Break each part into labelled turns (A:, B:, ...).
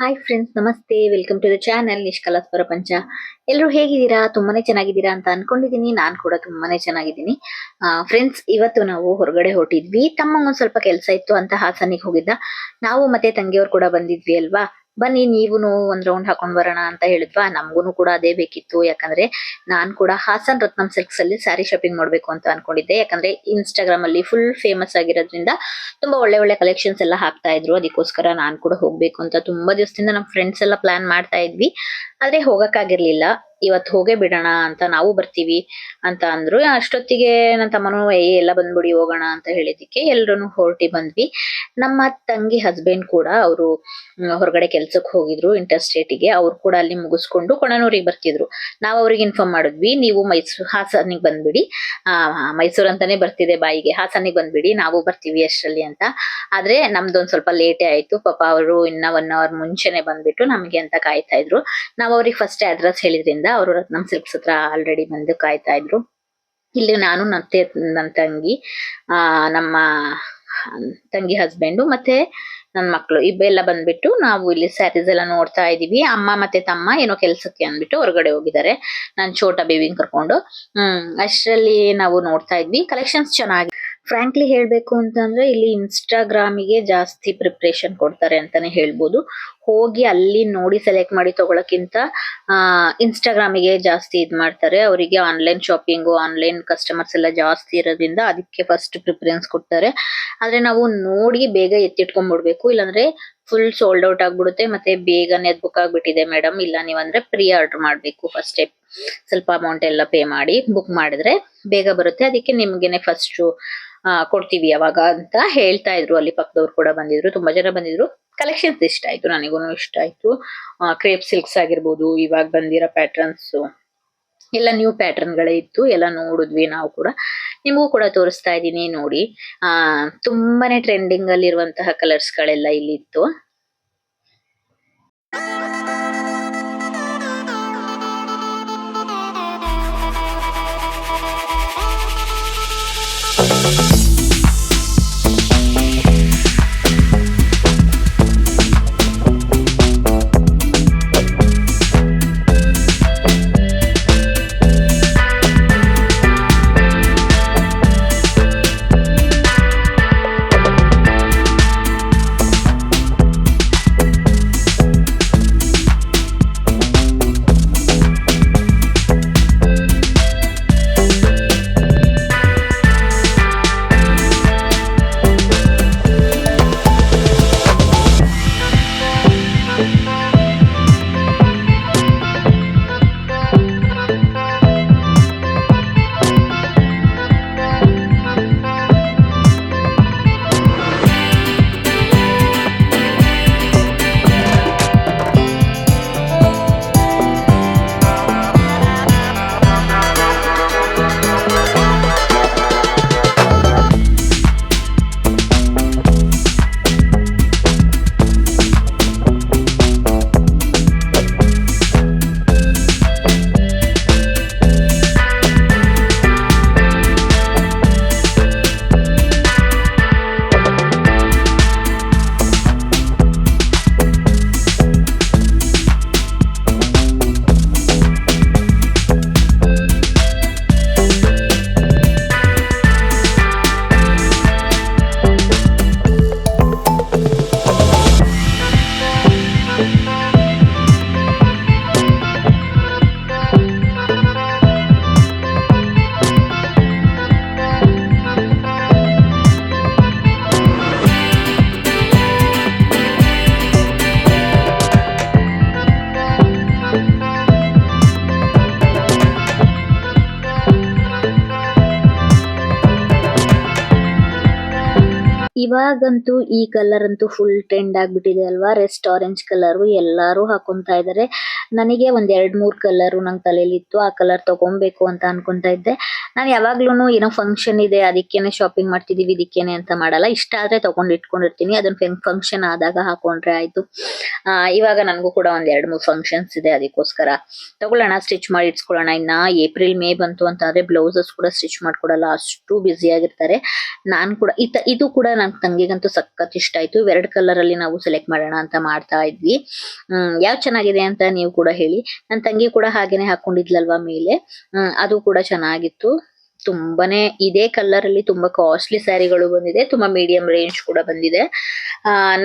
A: Hi friends, ನಮಸ್ತೆ. Welcome to the channel ನಿಷ್ಕಲಾಸ್ ಪ್ರಪಂಚ. ಎಲ್ಲರೂ ಹೇಗಿದ್ದೀರಾ? ತುಂಬಾನೇ ಚೆನ್ನಾಗಿದ್ದೀರಾ ಅಂತ ಅನ್ಕೊಂಡಿದೀನಿ. ನಾನ್ ಕೂಡ ತುಂಬಾನೇ ಚೆನ್ನಾಗಿದ್ದೀನಿ. ಫ್ರೆಂಡ್ಸ್, ಇವತ್ತು ನಾವು ಹೊರಗಡೆ ಹೊರಟಿದ್ವಿ. ತಮ್ಮಂಗೊಂದ್ ಸ್ವಲ್ಪ ಕೆಲಸ ಇತ್ತು ಅಂತ ಹಾಸನಿಗೆ ಹೋಗಿದ್ದ. ನಾವು ಮತ್ತೆ ತಂಗಿಯವ್ರು ಕೂಡ ಬಂದಿದ್ವಿ ಅಲ್ವಾ. ಬನ್ನಿ ನೀವುನು ಒಂದ್ ರೌಂಡ್ ಹಾಕೊಂಡ್ ಬರೋಣ ಅಂತ ಹೇಳಿದ್ವಾ. ನಮ್ಗೂನು ಕೂಡ ಅದೇ ಬೇಕಿತ್ತು. ಯಾಕಂದ್ರೆ ನಾನ್ ಕೂಡ ಹಾಸನ್ ರತ್ನಂ ಸಿಲ್ಕ್ಸ್ ಅಲ್ಲಿ ಸ್ಯಾರಿ ಶಾಪಿಂಗ್ ಮಾಡ್ಬೇಕು ಅಂತ ಅನ್ಕೊಂಡಿದ್ದೆ. ಯಾಕಂದ್ರೆ ಇನ್ಸ್ಟಾಗ್ರಾಮ್ ಅಲ್ಲಿ ಫುಲ್ ಫೇಮಸ್ ಆಗಿರೋದ್ರಿಂದ ತುಂಬಾ ಒಳ್ಳೆ ಒಳ್ಳೆ ಕಲೆಕ್ಷನ್ಸ್ ಎಲ್ಲ ಹಾಕ್ತಾ ಇದ್ರು. ಅದಕ್ಕೋಸ್ಕರ ನಾನ್ ಕೂಡ ಹೋಗ್ಬೇಕು ಅಂತ ತುಂಬಾ ದಿವಸದಿಂದ ನಮ್ ಫ್ರೆಂಡ್ಸ್ ಎಲ್ಲ ಪ್ಲಾನ್ ಮಾಡ್ತಾ ಇದ್ವಿ. ಆದ್ರೆ ಹೋಗಕ್ಕಾಗಿರ್ಲಿಲ್ಲ. ಇವತ್ ಹೋಗೇ ಬಿಡೋಣ ಅಂತ, ನಾವು ಬರ್ತೀವಿ ಅಂತ ಅಂದ್ರು. ಅಷ್ಟೊತ್ತಿಗೆ ನನ್ನ ತಮ್ಮನು ಎಲ್ಲ ಬಂದ್ಬಿಡಿ ಹೋಗೋಣ ಅಂತ ಹೇಳಿದಿಕ್ಕೆ ಎಲ್ರು ಹೊರಟಿ ಬಂದ್ವಿ. ನಮ್ಮ ತಂಗಿ ಹಸ್ಬೆಂಡ್ ಕೂಡ ಅವರು ಹೊರಗಡೆ ಕೆಲ್ಸಕ್ಕೆ ಹೋಗಿದ್ರು ಇಂಟರ್ ಸ್ಟೇಟಿಗೆ. ಅವ್ರು ಕೂಡ ಅಲ್ಲಿ ಮುಗಿಸ್ಕೊಂಡು ಕೊಣನೂರಿಗೆ ಬರ್ತಿದ್ರು. ನಾವ್ ಅವ್ರಿಗೆ ಇನ್ಫಾರ್ಮ್ ಮಾಡಿದ್ವಿ, ನೀವು ಹಾಸನಿಗೆ ಬಂದ್ಬಿಡಿ. ಮೈಸೂರ್ ಅಂತಾನೆ ಬರ್ತಿದೆ ಬಾಯಿಗೆ, ಹಾಸನಿಗೆ ಬಂದ್ಬಿಡಿ, ನಾವು ಬರ್ತೀವಿ ಅಷ್ಟರಲ್ಲಿ ಅಂತ. ಆದ್ರೆ ನಮ್ದೊಂದ್ ಸ್ವಲ್ಪ ಲೇಟೇ ಆಯ್ತು. ಪಾಪ ಅವರು ಇನ್ನ 1 ಅವರ್ ಮುಂಚೆನೆ ಬಂದ್ಬಿಟ್ಟು ನಮ್ಗೆ ಅಂತ ಕಾಯ್ತಾ ಇದ್ರು. ನಾವ್ ಅವ್ರಿಗೆ ಫಸ್ಟ್ ಅಡ್ರೆಸ್ ಹೇಳಿದ್ರಿಂದ ಅವರು ರತ್ನಂ ಸಿಲ್ಕ್ಸ್ ಹತ್ರ ಆಲ್ರೆಡಿ ಬಂದು ಕಾಯ್ತಾ ಇದ್ರು. ಇಲ್ಲಿ ನಾನು ನನ್ನ ತಂಗಿ, ನಮ್ಮ ತಂಗಿ ಹಸ್ಬೆಂಡು ಮತ್ತೆ ನನ್ ಮಕ್ಳು ಇಬ್ಬೆಲ್ಲ ಬಂದ್ಬಿಟ್ಟು ನಾವು ಇಲ್ಲಿ ಸ್ಯಾರೀಸ್ ಎಲ್ಲ ನೋಡ್ತಾ ಇದೀವಿ. ಅಮ್ಮ ಮತ್ತೆ ತಮ್ಮ ಏನೋ ಕೆಲ್ಸಕ್ಕೆ ಅಂದ್ಬಿಟ್ಟು ಹೊರಗಡೆ ಹೋಗಿದ್ದಾರೆ, ನಾನ್ ಛೋಟಾ ಬೇಬಿನ್ ಕರ್ಕೊಂಡು. ಅಷ್ಟರಲ್ಲಿ ನಾವು ನೋಡ್ತಾ ಇದ್ವಿ. ಕಲೆಕ್ಷನ್ಸ್ ಚೆನ್ನಾಗಿ, ಫ್ರಾಂಕ್ಲಿ ಹೇಳ್ಬೇಕು ಅಂತಂದ್ರೆ ಇಲ್ಲಿ ಇನ್ಸ್ಟಾಗ್ರಾಮಿಗೆ ಜಾಸ್ತಿ ಪ್ರಿಪ್ರೇಷನ್ ಕೊಡ್ತಾರೆ ಅಂತಾನೆ ಹೇಳ್ಬೋದು. ಹೋಗಿ ಅಲ್ಲಿ ನೋಡಿ ಸೆಲೆಕ್ಟ್ ಮಾಡಿ ತಗೊಳಕ್ಕಿಂತ ಇನ್ಸ್ಟಾಗ್ರಾಮಿಗೆ ಜಾಸ್ತಿ ಇದ್ ಮಾಡ್ತಾರೆ. ಅವರಿಗೆ ಆನ್ಲೈನ್ ಶಾಪಿಂಗು, ಆನ್ಲೈನ್ ಕಸ್ಟಮರ್ಸ್ ಎಲ್ಲ ಜಾಸ್ತಿ ಇರೋದ್ರಿಂದ ಅದಕ್ಕೆ ಫಸ್ಟ್ ಪ್ರಿಫರೆನ್ಸ್ ಕೊಡ್ತಾರೆ. ಆದ್ರೆ ನಾವು ನೋಡಿ ಬೇಗ ಎತ್ತಿಟ್ಕೊಂಡ್ಬಿಡ್ಬೇಕು, ಇಲ್ಲಾಂದ್ರೆ ಫುಲ್ ಸೋಲ್ಡ್ ಔಟ್ ಆಗ್ಬಿಡುತ್ತೆ. ಮತ್ತೆ ಬೇಗನೆ ಅದ್ ಬುಕ್ ಆಗ್ಬಿಟ್ಟಿದೆ ಮೇಡಮ್, ಇಲ್ಲ ನೀವಂದ್ರೆ ಪ್ರೀ ಆರ್ಡರ್ ಮಾಡ್ಬೇಕು. ಫಸ್ಟ್ ಸ್ವಲ್ಪ ಅಮೌಂಟ್ ಎಲ್ಲ ಪೇ ಮಾಡಿ ಬುಕ್ ಮಾಡಿದ್ರೆ ಬೇಗ ಬರುತ್ತೆ. ಅದಕ್ಕೆ ನಿಮ್ಗೆನೆ ಫಸ್ಟ್ ಕೊಡ್ತೀವಿ ಅವಾಗ ಅಂತ ಹೇಳ್ತಾ ಇದ್ರು. ಅಲ್ಲಿ ಪಕ್ಕದವ್ರು ಕೂಡ ಬಂದಿದ್ರು, ತುಂಬಾ ಜನ ಬಂದಿದ್ರು. ಕಲೆಕ್ಷನ್ಸ್ ಇಷ್ಟ ಆಯ್ತು, ನನಗೂ ಇಷ್ಟ ಆಯ್ತು. ಕ್ರೇಪ್ ಸಿಲ್ಕ್ಸ್ ಆಗಿರ್ಬೋದು, ಇವಾಗ ಬಂದಿರೋ ಪ್ಯಾಟರ್ನ್ಸ್ ಎಲ್ಲ ನ್ಯೂ ಪ್ಯಾಟರ್ನ್ ಗಳೇ ಇತ್ತು. ಎಲ್ಲ ನೋಡಿದ್ವಿ ನಾವು ಕೂಡ, ನಿಮಗೂ ಕೂಡ ತೋರಿಸ್ತಾ ಇದ್ದೀನಿ ನೋಡಿ. ತುಂಬಾನೇ ಟ್ರೆಂಡಿಂಗ್ ಅಲ್ಲಿ ಇರುವಂತಹ ಕಲರ್ಸ್ ಗಳೆಲ್ಲ ಇಲ್ಲಿ ಇತ್ತು. ಇವಾಗಂತೂ ಈ ಕಲರ್ ಅಂತೂ ಫುಲ್ ಟ್ರೆಂಡ್ ಆಗ್ಬಿಟ್ಟಿದೆ ಅಲ್ವಾ. ರೆಸ್ಟ್ ಆರೆಂಜ್ ಕಲರ್ ಎಲ್ಲಾರು ಹಾಕೊಂತಾ ಇದಾರೆ. ನನಗೆ ಒಂದ್ 2-3 ಕಲರ್ ನಂಗೆ ತಲೆಯಲ್ಲಿ ಇತ್ತು, ಆ ಕಲರ್ ತಗೊಬೇಕು ಅಂತ ಅನ್ಕೊಂತಾ ಇದ್ದೆ. ನಾನು ಯಾವಾಗ್ಲೂನು ಏನೋ ಫಂಕ್ಷನ್ ಇದೆ ಅದಕ್ಕೇನೆ ಶಾಪಿಂಗ್ ಮಾಡ್ತಿದೀವಿ ಇದಕ್ಕೇನೆ ಅಂತ ಮಾಡಲ್ಲ. ಇಷ್ಟ ಆದ್ರೆ ತಗೊಂಡ್ ಇಟ್ಕೊಂಡಿರ್ತೀನಿ, ಅದನ್ನ ಫಂಕ್ಷನ್ ಆದಾಗ ಹಾಕೊಂಡ್ರೆ ಆಯ್ತು. ಇವಾಗ ನನಗೂ ಕೂಡ ಒಂದ್ 2-3 ಫಂಕ್ಷನ್ಸ್ ಇದೆ, ಅದಕ್ಕೋಸ್ಕರ ತಗೊಳ್ಳೋಣ, ಸ್ಟಿಚ್ ಮಾಡಿ ಇಟ್ಸ್ಕೊಳ್ಳೋಣ. ಇನ್ನ ಏಪ್ರಿಲ್ ಮೇ ಬಂತು ಅಂತ ಆದ್ರೆ ಬ್ಲೌಸಸ್ ಕೂಡ ಸ್ಟಿಚ್ ಮಾಡ್ಕೊಡಲ್ಲ, ಅಷ್ಟು ಬ್ಯುಸಿ ಆಗಿರ್ತಾರೆ. ನಾನ್ ಕೂಡ ಇದು ಕೂಡ ನನ್ ತಂಗಿಗಂತೂ ಸಖತ್ ಇಷ್ಟ ಆಯ್ತು. ಇವೆರಡು ಕಲರ್ ಅಲ್ಲಿ ನಾವು ಸೆಲೆಕ್ಟ್ ಮಾಡೋಣ ಅಂತ ಮಾಡ್ತಾ ಇದ್ವಿ. ಯಾವ್ ಚೆನ್ನಾಗಿದೆ ಅಂತ ನೀವು ಕೂಡ ಹೇಳಿ. ನನ್ ತಂಗಿ ಕೂಡ ಹಾಗೇನೆ ಹಾಕೊಂಡಿದ್ಲಲ್ವಾ ಮೇಲೆ, ಅದು ಕೂಡ ಚೆನ್ನಾಗಿತ್ತು. ತುಂಬಾನೇ ಇದೇ ಕಲರ್ ಅಲ್ಲಿ ತುಂಬಾ ಕಾಸ್ಟ್ಲಿ ಸ್ಯಾರಿಗಳು ಬಂದಿದೆ, ತುಂಬಾ ಮೀಡಿಯಂ ರೇಂಜ್ ಕೂಡ ಬಂದಿದೆ.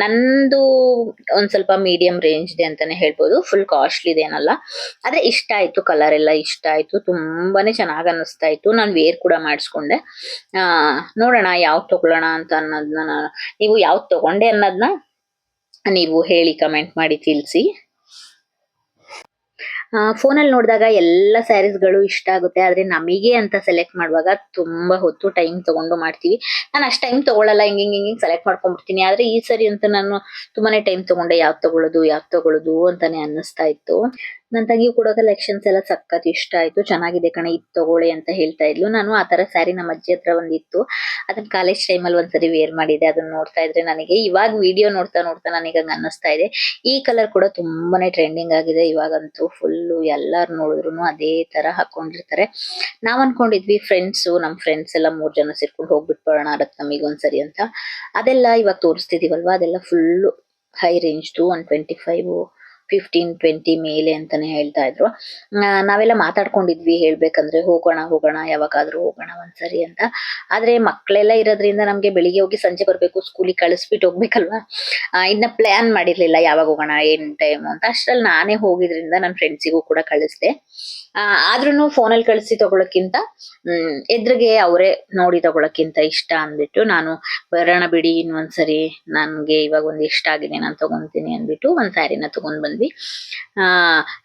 A: ನಂದು ಒಂದ್ ಸ್ವಲ್ಪ ಮೀಡಿಯಂ ರೇಂಜ್ ಇದೆ ಅಂತಾನೆ ಹೇಳ್ಬೋದು, ಫುಲ್ ಕಾಸ್ಟ್ಲಿ ಇದೇನಲ್ಲ. ಆದ್ರೆ ಇಷ್ಟ ಆಯ್ತು, ಕಲರ್ ಎಲ್ಲ ಇಷ್ಟ ಆಯ್ತು, ತುಂಬಾನೇ ಚೆನ್ನಾಗ್ ಅನ್ನಿಸ್ತಾ ಇತ್ತು. ನಾನ್ ವೇರ್ ಕೂಡ ಮಾಡಿಸ್ಕೊಂಡೆ. ನೋಡೋಣ ಯಾವ್ದು ತಗೊಳ್ಳೋಣ ಅಂತ ಅನ್ನೋದನ್ನ, ನೀವು ಯಾವ್ದು ತಗೊಂಡೆ ಅನ್ನೋದನ್ನ ನೀವು ಹೇಳಿ, ಕಮೆಂಟ್ ಮಾಡಿ ತಿಳಿಸಿ. ಫೋನಲ್ಲಿ ನೋಡಿದಾಗ ಎಲ್ಲ ಸ್ಯಾರೀಸ್ಗಳು ಇಷ್ಟ ಆಗುತ್ತೆ, ಆದ್ರೆ ನಮಗೆ ಅಂತ ಸೆಲೆಕ್ಟ್ ಮಾಡುವಾಗ ತುಂಬಾ ಹೊತ್ತು ಟೈಮ್ ತಗೊಂಡು ಮಾಡ್ತೀವಿ. ನಾನು ಅಷ್ಟು ಟೈಮ್ ತಗೊಳ್ಳಲ್ಲ, ಹಿಂಗಿಂಗ್ ಸೆಲೆಕ್ಟ್ ಮಾಡ್ಕೊಂಡ್ಬಿಡ್ತೀನಿ. ಆದ್ರೆ ಈ ಸರಿ ಅಂತ ನಾನು ತುಂಬಾನೇ ಟೈಮ್ ತಗೊಂಡೆ, ಯಾವ್ದು ತಗೊಳ್ಳೋದು ಅಂತಾನೆ ಅನ್ನಿಸ್ತಾ ಇತ್ತು. ನನ್ ತಂಗಿ ಕೂಡ ಕಲೆಕ್ಷನ್ಸ್ ಎಲ್ಲ ಸಖತ್ ಇಷ್ಟ ಆಯ್ತು. ಚೆನ್ನಾಗಿದೆ ಕಣೆ, ಇದು ತಗೊಳ್ಳಿ ಅಂತ ಹೇಳ್ತಾ ಇದ್ಲು. ನಾನು ಆ ತರ ಸ್ಯಾರಿ ನಮ್ಮ ಅಜ್ಜಿ ಹತ್ರ ಒಂದಿತ್ತು, ಅದನ್ನ ಕಾಲೇಜ್ ಟೈಮಲ್ಲಿ ಒಂದ್ಸರಿ ವೇರ್ ಮಾಡಿದೆ. ಅದನ್ನ ನೋಡ್ತಾ ಇದ್ರೆ ನನಗೆ ಇವಾಗ ವಿಡಿಯೋ ನೋಡ್ತಾ ನನಗೆ ಹಂಗ ಅನ್ನಿಸ್ತಾ ಇದೆ. ಈ ಕಲರ್ ಕೂಡ ತುಂಬಾನೇ ಟ್ರೆಂಡಿಂಗ್ ಆಗಿದೆ ಇವಾಗಂತೂ. ಫುಲ್ಲು ಎಲ್ಲಾರು ನೋಡಿದ್ರು ಅದೇ ತರ ಹಾಕೊಂಡಿರ್ತಾರೆ. ನಾವ್ ಅನ್ಕೊಂಡಿದ್ವಿ ನಮ್ ಫ್ರೆಂಡ್ಸ್ ಎಲ್ಲ 3 ಜನ ಸೇರ್ಕೊಂಡು ಹೋಗ್ಬಿಟ್ಟು ಬರೋಣ ರತ್ನಮಿಗ್ ಒಂದ್ಸರಿ ಅಂತ. ಅದೆಲ್ಲ ಇವಾಗ ತೋರಿಸ್ತಿದೀವಲ್ವಾ, ಅದೆಲ್ಲ ಫುಲ್ಲು ಹೈ ರೇಂಜ್ದು, 125, 15-20 ಮೇಲೆ ಅಂತಾನೆ ಹೇಳ್ತಾ ಇದ್ರು. ನಾವೆಲ್ಲ ಮಾತಾಡ್ಕೊಂಡಿದ್ವಿ ಹೇಳ್ಬೇಕಂದ್ರೆ, ಹೋಗೋಣ ಯಾವಾಗಾದ್ರೂ ಹೋಗೋಣ ಒಂದ್ಸರಿ ಅಂತ. ಆದ್ರೆ ಮಕ್ಳೆಲ್ಲ ಇರೋದ್ರಿಂದ ನಮ್ಗೆ ಬೆಳಿಗ್ಗೆ ಹೋಗಿ ಸಂಜೆ ಬರ್ಬೇಕು, ಸ್ಕೂಲಿಗೆ ಕಳಿಸ್ಬಿಟ್ಟು ಹೋಗ್ಬೇಕಲ್ವಾ. ಇನ್ನ ಪ್ಲಾನ್ ಮಾಡಿರ್ಲಿಲ್ಲ ಯಾವಾಗ ಹೋಗೋಣ, ಏನ್ ಟೈಮು ಅಂತ. ಅಷ್ಟ್ರಲ್ಲಿ ನಾನೇ ಹೋಗಿದ್ರಿಂದ ನನ್ನ ಫ್ರೆಂಡ್ಸಿಗೂ ಕೂಡ ಕಳಿಸ್ದೆ. ಆದ್ರೂನು ಫೋನಲ್ಲಿ ಕಳಿಸಿ ತಗೊಳಕ್ಕಿಂತ ಎದುರಿಗೆ ಅವರೇ ನೋಡಿ ತಗೊಳಕ್ಕಿಂತ ಇಷ್ಟ ಅಂದ್ಬಿಟ್ಟು, ನಾನು ಬರೋಣ ಬಿಡಿ ಇನ್ನೊಂದ್ಸರಿ, ನನ್ಗೆ ಇವಾಗ ಒಂದ್ ಇಷ್ಟ ಆಗಿದೆ, ನಾನು ತಗೊಂತೀನಿ ಅಂದ್ಬಿಟ್ಟು ಒಂದ್ ಸ್ಯಾರಿನ ತಗೊಂಡ್ ಬಂದ್ವಿ.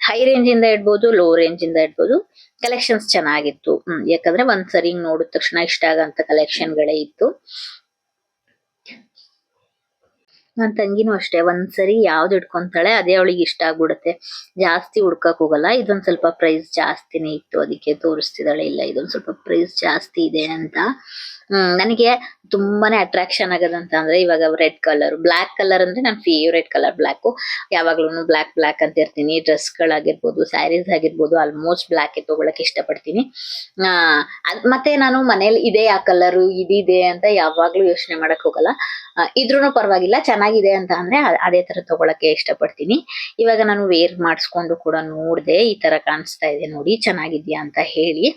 A: ಹೈ ರೇಂಜ್ ಇಂದ ಇಡ್ಬೋದು, ಲೋ ರೇಂಜ್ ಇಂದ ಇಡ್ಬೋದು. ಕಲೆಕ್ಷನ್ಸ್ ಚೆನ್ನಾಗಿತ್ತು. ಯಾಕಂದ್ರೆ ಒಂದ್ಸರಿ ನೋಡಿದ ತಕ್ಷಣ ಇಷ್ಟ ಆಗಂತ ಕಲೆಕ್ಷನ್ ಗಳೇ ಇತ್ತು. ನನ್ ತಂಗಿನೂ ಅಷ್ಟೇ, ಒಂದ್ಸರಿ ಯಾವ್ದು ಇಟ್ಕೊಂತಾಳೆ ಅದೇ ಅವಳಿಗೆ ಇಷ್ಟ ಆಗ್ಬಿಡುತ್ತೆ. ಜಾಸ್ತಿ ಹುಡ್ಕಕ್ ಹೋಗಲ್ಲ. ಇದೊಂದ್ ಸ್ವಲ್ಪ ಪ್ರೈಸ್ ಜಾಸ್ತಿನೇ ಇತ್ತು, ಅದಕ್ಕೆ ತೋರಿಸ್ತಿದ್ದಾಳೆ. ಇಲ್ಲ ಇದೊಂದ್ ಸ್ವಲ್ಪ ಪ್ರೈಸ್ ಜಾಸ್ತಿ ಇದೆ ಅಂತ. ನನಗೆ ತುಂಬಾನೇ ಅಟ್ರಾಕ್ಷನ್ ಆಗದಂತ ಅಂದ್ರೆ ಇವಾಗ ರೆಡ್ ಕಲರ್, ಬ್ಲಾಕ್ ಕಲರ್ ಅಂದ್ರೆ ನನ್ನ ಫೇವ್ರೇಟ್ ಕಲರ್ ಬ್ಲಾಕ್. ಯಾವಾಗ್ಲೂ ಬ್ಲಾಕ್ ಅಂತ ಇರ್ತೀನಿ. ಡ್ರೆಸ್ಗಳಾಗಿರ್ಬೋದು, ಸ್ಯಾರೀಸ್ ಆಗಿರ್ಬೋದು, ಆಲ್ಮೋಸ್ಟ್ ಬ್ಲಾಕ್ ತಗೊಳಕ್ ಇಷ್ಟಪಡ್ತೀನಿ. ಮತ್ತೆ ನಾನು ಮನೇಲಿ ಇದೇ ಆ ಕಲರು ಇದಿದೆ ಅಂತ ಯಾವಾಗ್ಲೂ ಯೋಚನೆ ಮಾಡಕ್ ಹೋಗಲ್ಲ. ಇದ್ರೂನು ಪರವಾಗಿಲ್ಲ, ಚೆನ್ನಾಗಿದೆ ಅಂತ ಅಂದ್ರೆ ಅದೇ ತರ ತಗೊಳಕ್ಕೆ ಇಷ್ಟಪಡ್ತೀನಿ. ಇವಾಗ ನಾನು ವೇರ್ ಮಾಡಿಸ್ಕೊಂಡು ಕೂಡ ನೋಡ್ದೆ, ಈ ತರ ಕಾಣಿಸ್ತಾ ಇದೆ ನೋಡಿ, ಚೆನ್ನಾಗಿದ್ಯಾ ಅಂತ ಹೇಳಿ.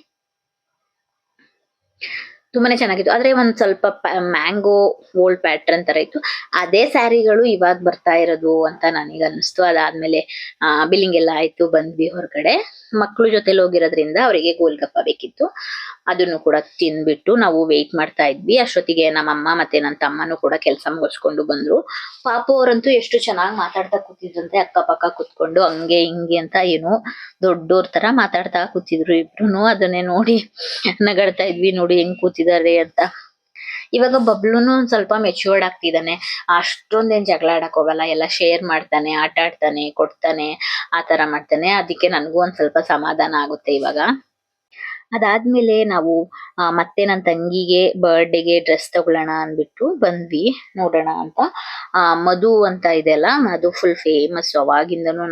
A: ತುಂಬಾನೇ ಚೆನ್ನಾಗಿತ್ತು. ಆದ್ರೆ ಒಂದ್ ಸ್ವಲ್ಪ ಮ್ಯಾಂಗೋ ಓಲ್ಡ್ ಪ್ಯಾಟ್ರನ್ ತರ ಇತ್ತು. ಅದೇ ಸ್ಯಾರಿಗಳು ಇವಾಗ ಬರ್ತಾ ಇರೋದು ಅಂತ ನನಗೆ ಅನ್ನಿಸ್ತು. ಅದಾದ್ಮೇಲೆ ಬಿಲ್ಲಿಂಗ್ ಎಲ್ಲ ಆಯ್ತು, ಬಂದ್ವಿ ಹೊರಗಡೆ. ಮಕ್ಳು ಜೊತೆಲಿ ಹೋಗಿರೋದ್ರಿಂದ ಅವರಿಗೆ ಗೋಲ್ಗಪ್ಪ ಬೇಕಿತ್ತು, ಅದನ್ನು ಕೂಡ ತಿನ್ಬಿಟ್ಟು ನಾವು ವೇಟ್ ಮಾಡ್ತಾ ಇದ್ವಿ. ಅಷ್ಟೊತ್ತಿಗೆ ನಮ್ಮಮ್ಮ ಮತ್ತೆ ನನ್ನ ತಮ್ಮನೂ ಕೂಡ ಕೆಲಸ ಮುಗಿಸ್ಕೊಂಡು ಬಂದ್ರು. ಪಾಪು ಅವರಂತೂ ಎಷ್ಟು ಚೆನ್ನಾಗಿ ಮಾತಾಡ್ತಾ ಕೂತಿದ್ರಂತೆ, ಅಕ್ಕಪಕ್ಕ ಕೂತ್ಕೊಂಡು ಹಂಗೆ ಹಿಂಗೆ ಅಂತ ಏನೋ ದೊಡ್ಡೋರ್ ತರ ಮಾತಾಡ್ತಾ ಕೂತಿದ್ರು ಇಬ್ರು. ಅದನ್ನೇ ನೋಡಿ ನಗಾಡ್ತಾ ಇದ್ವಿ, ನೋಡಿ ಹೆಂಗ್ ಕೂತಿದ್ದಾರೆ ಅಂತ. ಇವಾಗ ಬಬ್ಲೂನು ಒಂದ್ ಸ್ವಲ್ಪ ಮೆಚ್ಯೂರ್ಡ್ ಆಗ್ತಿದ್ದಾನೆ, ಅಷ್ಟೊಂದೇನ್ ಜಗಳ ಆಡಕ್ ಹೋಗಲ್ಲ, ಎಲ್ಲ ಶೇರ್ ಮಾಡ್ತಾನೆ, ಆಟ ಆಡ್ತಾನೆ, ಕೊಡ್ತಾನೆ, ಆ ತರ ಮಾಡ್ತಾನೆ. ಅದಕ್ಕೆ ನನ್ಗೂ ಒಂದ್ ಸ್ವಲ್ಪ ಸಮಾಧಾನ ಆಗುತ್ತೆ ಇವಾಗ. ಅದಾದ್ಮೇಲೆ ನಾವು ಮತ್ತೆ ನನ್ನ ತಂಗಿಗೆ ಬರ್ಡೇಗೆ ಡ್ರೆಸ್ ತಗೊಳ್ಳೋಣ ಅಂದ್ಬಿಟ್ಟು ಬಂದ್ವಿ, ನೋಡೋಣ ಅಂತ. ಮಧು ಅಂತ ಇದೆಯಲ್ಲ, ಮಧು ಫುಲ್ ಫೇಮಸ್. ಅವಾಗಿಂದನು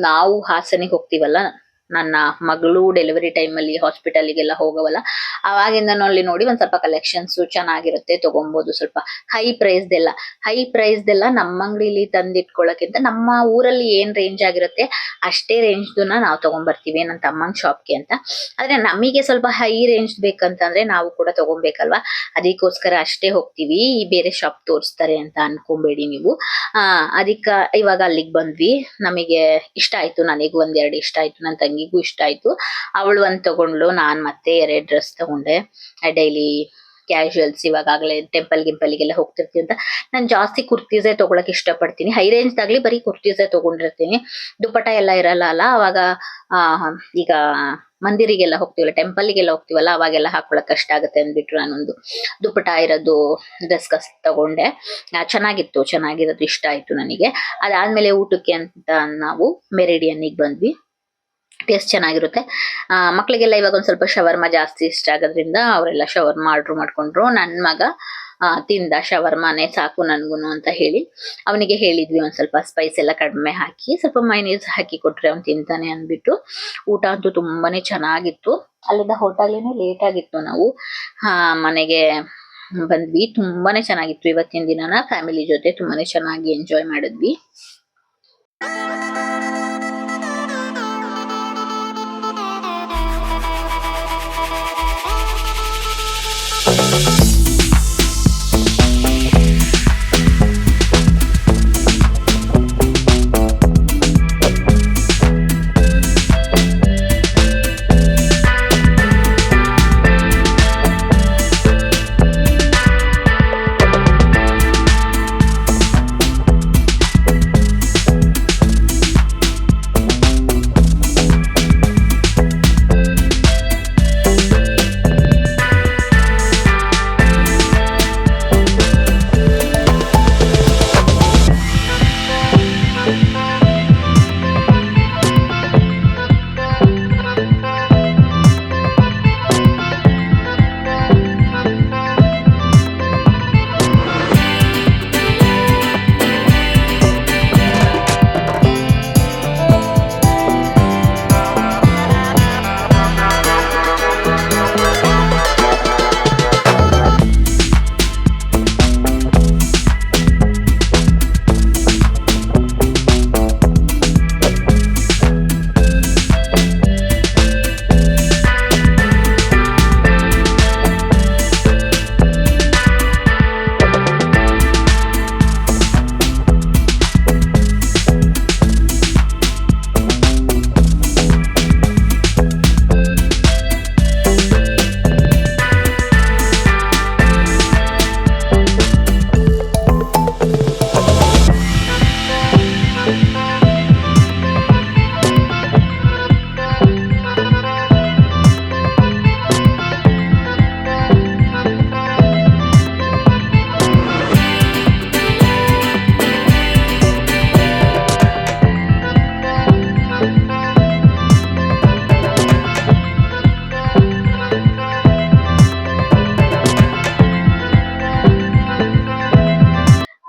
A: ನಾವು ಹಾಸನಿಗೆ ಹೋಗ್ತೀವಲ್ಲ, ನನ್ನ ಮಗಳು ಡೆಲಿವರಿ ಟೈಮಲ್ಲಿ ಹಾಸ್ಪಿಟಲ್ಗೆಲ್ಲ ಹೋಗವಲ್ಲ, ಅವಾಗಿಂದನೂ ಅಲ್ಲಿ ನೋಡಿ ಒಂದ್ ಸ್ವಲ್ಪ ಕಲೆಕ್ಷನ್ಸ್ ಚೆನ್ನಾಗಿರುತ್ತೆ, ತಗೊಬಹುದು. ಸ್ವಲ್ಪ ಹೈ ಪ್ರೈಸ್ದೆಲ್ಲ ನಮ್ಮ ಅಂಗಡಿಲಿ ತಂದಿಟ್ಕೊಳ್ಳೋಕ್ಕಿಂತ ನಮ್ಮ ಊರಲ್ಲಿ ಏನ್ ರೇಂಜ್ ಆಗಿರುತ್ತೆ ಅಷ್ಟೇ ರೇಂಜ್ನ ನಾವು ತಗೊಂಡ್ಬರ್ತೀವಿ ನನ್ನ ತಮ್ಮಂಗ್ ಶಾಪ್ಗೆ ಅಂತ. ಆದ್ರೆ ನಮಗೆ ಸ್ವಲ್ಪ ಹೈ ರೇಂಜ್ ಬೇಕಂತಂದ್ರೆ ನಾವು ಕೂಡ ತಗೊಬೇಕಲ್ವಾ, ಅದಕ್ಕೋಸ್ಕರ ಅಷ್ಟೇ ಹೋಗ್ತೀವಿ. ಈ ಬೇರೆ ಶಾಪ್ ತೋರಿಸ್ತಾರೆ ಅಂತ ಅನ್ಕೊಂಬೇಡಿ ನೀವು. ಅದಕ್ಕ ಇವಾಗ ಅಲ್ಲಿಗೆ ಬಂದ್ವಿ. ನಮಗೆ ಇಷ್ಟ ಆಯ್ತು, ನನಗೂ ಒಂದೆರಡು ಇಷ್ಟ ಆಯ್ತು, ನನ್ನ ತಂಗಿಗೂ ಇಷ್ಟ ಆಯ್ತು. ಅವಳು ಒಂದ್ ತಗೊಂಡ್ಲು, ನಾನ್ ಮತ್ತೆ 2 ಡ್ರೆಸ್ ತಗೊಂಡೆ. ಡೈಲಿ ಕ್ಯಾಶುವಲ್ಸ್, ಇವಾಗಲೇ ಗಿಂಪಲ್ಗೆಲ್ಲ ಹೋಗ್ತಿರ್ತೀವಿ ಅಂತ ನಾನು ಜಾಸ್ತಿ ಕುರ್ತೀಸೇ ತಗೊಳಕ್ ಇಷ್ಟಪಡ್ತೀನಿ. ಹೈ ರೇಂಜ್ ದಾಗ್ಲಿ ಬರೀ ಕುರ್ತೀಸೇ ತಗೊಂಡಿರ್ತೀನಿ, ದುಪ್ಪಟ ಎಲ್ಲ ಇರಲ್ಲ ಅಲ್ಲ. ಅವಾಗ ಈಗ ಮಂದಿರಿಗೆಲ್ಲ ಹೋಗ್ತೀವಲ್ಲ, ಟೆಂಪಲ್ಗೆಲ್ಲ ಹೋಗ್ತೀವಲ್ಲ, ಅವಾಗೆಲ್ಲ ಹಾಕೊಳಕ್ ಕಷ್ಟ ಆಗುತ್ತೆ ಅಂದ್ಬಿಟ್ಟು ನಾನೊಂದು ದುಪ್ಪಟ ಇರೋದು ಡ್ರೆಸ್ ತಗೊಂಡೆ. ಚೆನ್ನಾಗಿರೋದು ಇಷ್ಟ ಆಯ್ತು ನನಗೆ. ಅದಾದ್ಮೇಲೆ ಊಟಕ್ಕೆ ಅಂತ ನಾವು ಮೆರಿಡಿಯನ್ನಿಗೆ ಬಂದ್ವಿ. ಟೇಸ್ಟ್ ಚೆನ್ನಾಗಿರುತ್ತೆ. ಮಕ್ಳಿಗೆಲ್ಲ ಇವಾಗ ಒಂದ್ ಸ್ವಲ್ಪ ಶವರ್ಮ ಜಾಸ್ತಿ ಇಷ್ಟ ಆಗೋದ್ರಿಂದ ಅವರೆಲ್ಲ ಶವರ್ಮ ಆರ್ಡರ್ ಮಾಡ್ಕೊಂಡ್ರು. ನನ್ ಮಗ ತಿಂದ ಶವರ್ಮಾನೆ ಸಾಕು ನನ್ಗುನು ಅಂತ ಹೇಳಿ ಅವನಿಗೆ ಹೇಳಿದ್ವಿ ಒಂದ್ ಸ್ವಲ್ಪ ಸ್ಪೈಸ್ ಎಲ್ಲ ಕಡಿಮೆ ಹಾಕಿ ಸ್ವಲ್ಪ ಮೈನೀಸ್ ಹಾಕಿ ಕೊಟ್ರೆ ಅವ್ನು ತಿಂತಾನೆ ಅಂದ್ಬಿಟ್ಟು. ಊಟ ಅಂತೂ ತುಂಬಾನೇ ಚೆನ್ನಾಗಿತ್ತು. ಅಲ್ಲಿಂದ ಹೋಟೆಲ್ನೇ ಲೇಟ್ ಆಗಿತ್ತು, ನಾವು ಮನೆಗೆ ಬಂದ್ವಿ. ತುಂಬಾನೇ ಚೆನ್ನಾಗಿತ್ತು ಇವತ್ತಿನ ದಿನನ ಫ್ಯಾಮಿಲಿ ಜೊತೆ ತುಂಬಾನೇ ಚೆನ್ನಾಗಿ ಎಂಜಾಯ್ ಮಾಡಿದ್ವಿ.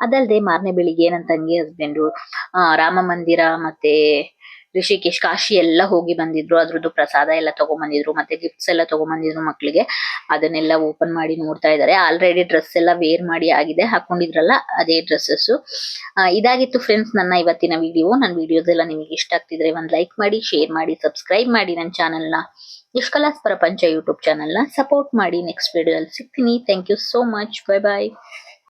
A: ಅದಲ್ಲದೆ ಮಾರನೇ ಬೆಳಿಗ್ಗೆ ನನ್ನ ತಂಗಿ ಹಸ್ಬೆಂಡು ರಾಮ ಮಂದಿರ ಮತ್ತೆ ರಿಷಿಕೇಶ್ ಕಾಶಿ ಎಲ್ಲ ಹೋಗಿ ಬಂದಿದ್ರು. ಅದ್ರದ್ದು ಪ್ರಸಾದ ಎಲ್ಲ ತಗೊಂಬಂದಿದ್ರು ಮತ್ತೆ ಗಿಫ್ಟ್ಸ್ ಎಲ್ಲ ತಗೊಂಬಂದಿದ್ರು ಮಕ್ಳಿಗೆ. ಅದನ್ನೆಲ್ಲ ಓಪನ್ ಮಾಡಿ ನೋಡ್ತಾ ಇದ್ದಾರೆ. ಆಲ್ರೆಡಿ ಡ್ರೆಸ್ ಎಲ್ಲ ವೇರ್ ಮಾಡಿ ಆಗಿದೆ, ಹಾಕೊಂಡಿದ್ರಲ್ಲ ಅದೇ ಡ್ರೆಸ್ಸಸ್. ಇದಾಗಿತ್ತು ಫ್ರೆಂಡ್ಸ್ ನನ್ನ ಇವತ್ತಿನ ವಿಡಿಯೋ. ನನ್ನ ವಿಡಿಯೋಸ್ ಎಲ್ಲ ನಿಮಗೆ ಇಷ್ಟ ಆಗ್ತಿದ್ರೆ ಒಂದು ಲೈಕ್ ಮಾಡಿ, ಶೇರ್ ಮಾಡಿ, ಸಬ್ಸ್ಕ್ರೈಬ್ ಮಾಡಿ ನನ್ನ ಚಾನಲ್ನ ನಿಷ್ಕಲಾಸ್ ಪ್ರಪಂಚ ಯೂಟ್ಯೂಬ್ ಚಾನಲ್ನ ಸಪೋರ್ಟ್ ಮಾಡಿ. ನೆಕ್ಸ್ಟ್ ವಿಡಿಯೋದಲ್ಲಿ ಸಿಗ್ತೀನಿ. Thank you so much. Bye bye.